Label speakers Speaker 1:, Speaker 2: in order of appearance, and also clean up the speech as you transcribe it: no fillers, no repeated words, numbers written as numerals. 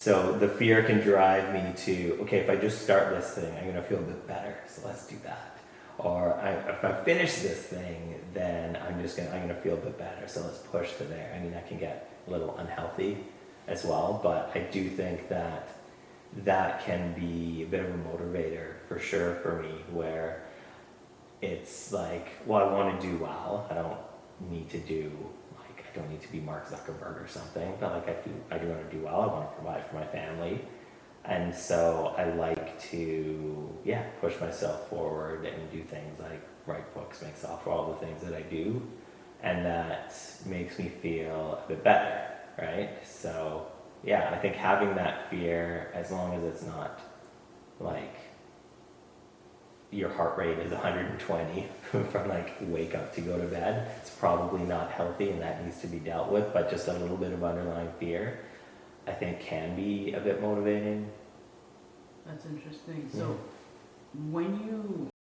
Speaker 1: So the fear can drive me to, okay, if I just start this thing, I'm gonna feel a bit better, so let's do that. Or if I finish this thing, then I'm gonna feel a bit better, so let's push to there. I mean, that can get a little unhealthy as well, but I do think that that can be a bit of a motivator for sure for me, where it's like, well, I want to do well. I don't need to do like, I don't need to be Mark Zuckerberg or something, but like I do want to do well. I want to provide for my family, and so I like to, yeah, push myself forward and do things like write books, make software, all the things that I do, and that makes me feel a bit better, right? So yeah, I think having that fear, as long as it's not like your heart rate is 120 from like wake up to go to bed, it's probably not healthy and that needs to be dealt with. But just a little bit of underlying fear, I think, can be a bit motivating.
Speaker 2: That's interesting. So when you